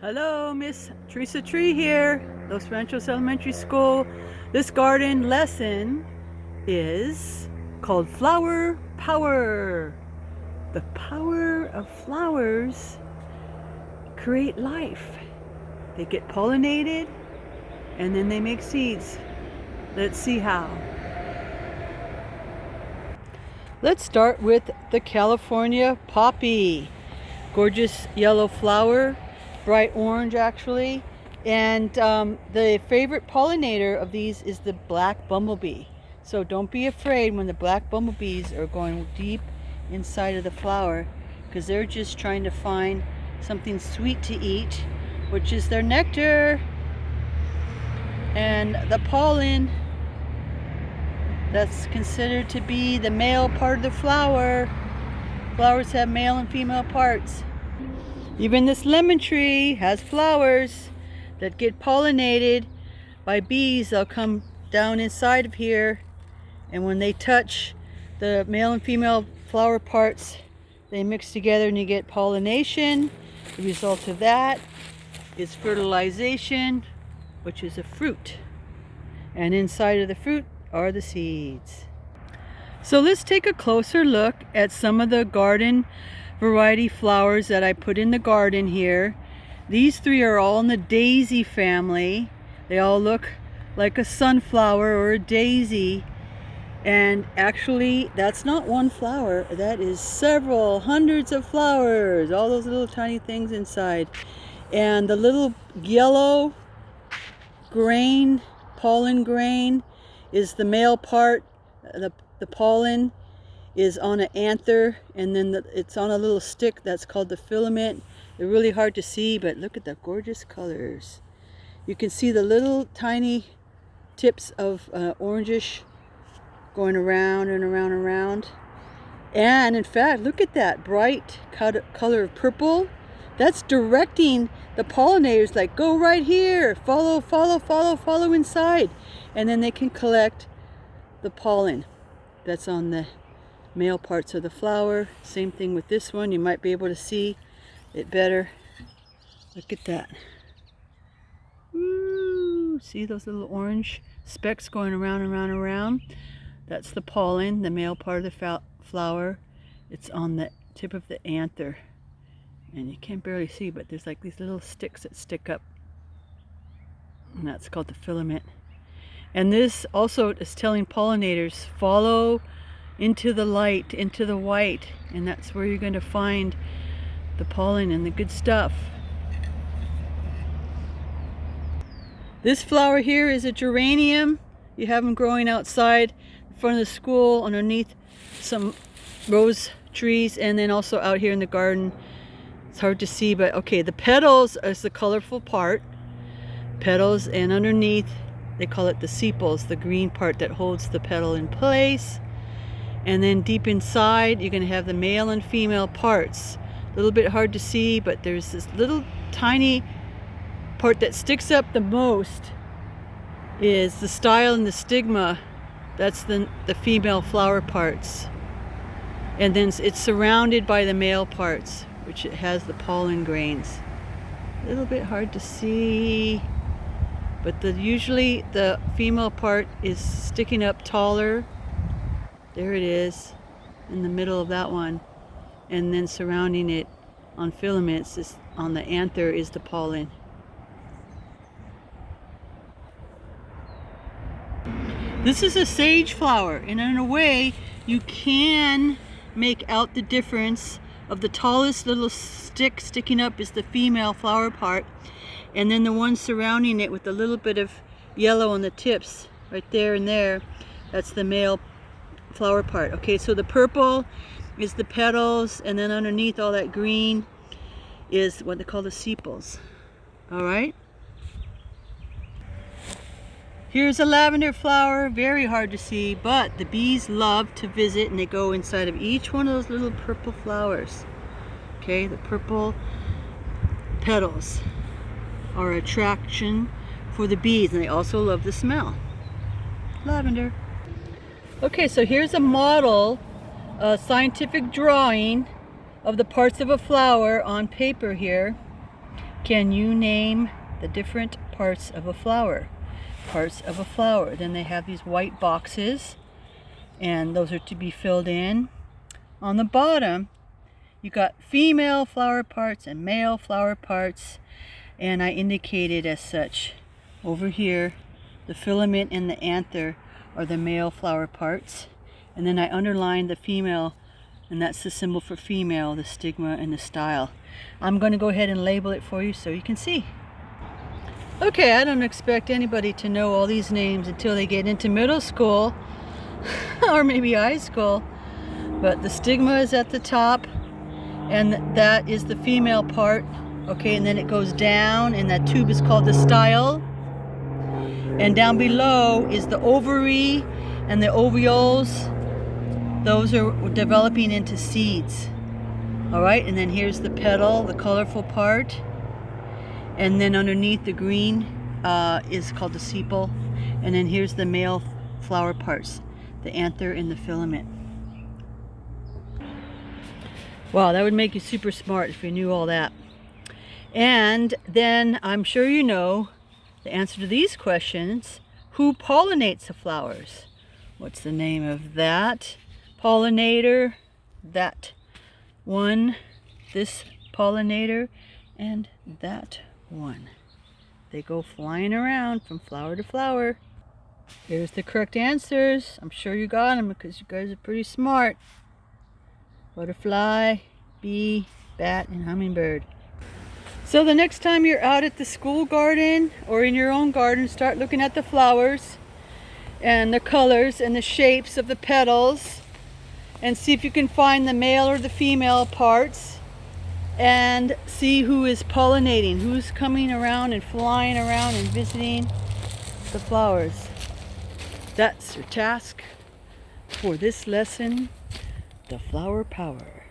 Hello, Miss Teresa Tree here, Los Ranchos Elementary School. This garden lesson is called Flower Power. The power of flowers create life. They get pollinated and then they make seeds. Let's see how. Let's start with the California poppy. Gorgeous yellow flower. Bright orange actually, and the favorite pollinator of these is the black bumblebee. So don't be afraid when the black bumblebees are going deep inside of the flower, because they're just trying to find something sweet to eat, which is their nectar and the pollen. That's considered to be the male part of the flower. Flowers have male and female parts. Even this lemon tree has flowers that get pollinated by bees. They'll come down inside of here, and when they touch the male and female flower parts, they mix together and you get pollination. The result of that is fertilization, which is a fruit. And inside of the fruit are the seeds. So let's take a closer look at some of the garden variety flowers that I put in the garden here. These three are all in the daisy family. They all look like a sunflower or a daisy, and actually that's not one flower, that is several hundreds of flowers, all those little tiny things inside. And the little yellow grain, pollen grain, is the male part. The pollen is on an anther, and then it's on a little stick that's called the filament. They're really hard to see, but look at the gorgeous colors. You can see the little tiny tips of orangish going around and around and around. And in fact, look at that bright color of purple. That's directing the pollinators, like, go right here, follow, follow, follow, follow inside. And then they can collect the pollen that's on the male parts of the flower. Same thing with this one. You might be able to see it better. Look at that. Woo! See those little orange specks going around and around and around? That's the pollen, the male part of the flower. It's on the tip of the anther. And you can't barely see, but there's like these little sticks that stick up. And that's called the filament. And this also is telling pollinators, follow into the light, into the white, and that's where you're going to find the pollen and the good stuff. This flower here is a geranium. You have them growing outside in front of the school underneath some rose trees, and then also out here in the garden. It's hard to see, but okay, the petals is the colorful part. Petals, and underneath they call it the sepals, the green part that holds the petal in place. And then deep inside, you're going to have the male and female parts. A little bit hard to see, but there's this little tiny part that sticks up the most is the style and the stigma. That's the female flower parts. And then it's surrounded by the male parts, which it has the pollen grains. A little bit hard to see, but usually the female part is sticking up taller. There it is, in the middle of that one. And then surrounding it on filaments, on the anther, is the pollen. This is a sage flower, and in a way, you can make out the difference of the tallest little stick sticking up is the female flower part, and then the one surrounding it with a little bit of yellow on the tips, right there and there, that's the male flower part. Okay, so the purple is the petals, and then underneath all that green is what they call the sepals. All right, here's a lavender flower, very hard to see, but the bees love to visit, and they go inside of each one of those little purple flowers. Okay, the purple petals are attraction for the bees, and they also love the smell. Lavender. Okay, so here's a model, a scientific drawing of the parts of a flower on paper here. Can you name the different parts of a flower? Parts of a flower. Then they have these white boxes, and those are to be filled in. On the bottom, you got female flower parts and male flower parts, and I indicated as such. Over here, the filament and the anther are the male flower parts, and then I underlined the female, and that's the symbol for female, the stigma and the style. I'm going to go ahead and label it for you so you can see. Okay, I don't expect anybody to know all these names until they get into middle school or maybe high school, but the stigma is at the top, and that is the female part. Okay, and then it goes down, and that tube is called the style, and down below is the ovary and the ovules. Those are developing into seeds. All right, and then here's the petal, the colorful part, and then underneath the green is called the sepal, and then here's the male flower parts, the anther and the filament. Wow, that would make you super smart if you knew all that. And then I'm sure you know the answer to these questions. Who pollinates the flowers? What's the name of that pollinator? That one, this pollinator, and that one. They go flying around from flower to flower. Here's the correct answers. I'm sure you got them because you guys are pretty smart. Butterfly, bee, bat, and hummingbird. So the next time you're out at the school garden or in your own garden, start looking at the flowers and the colors and the shapes of the petals, and see if you can find the male or the female parts, and see who is pollinating, who's coming around and flying around and visiting the flowers. That's your task for this lesson, the flower power.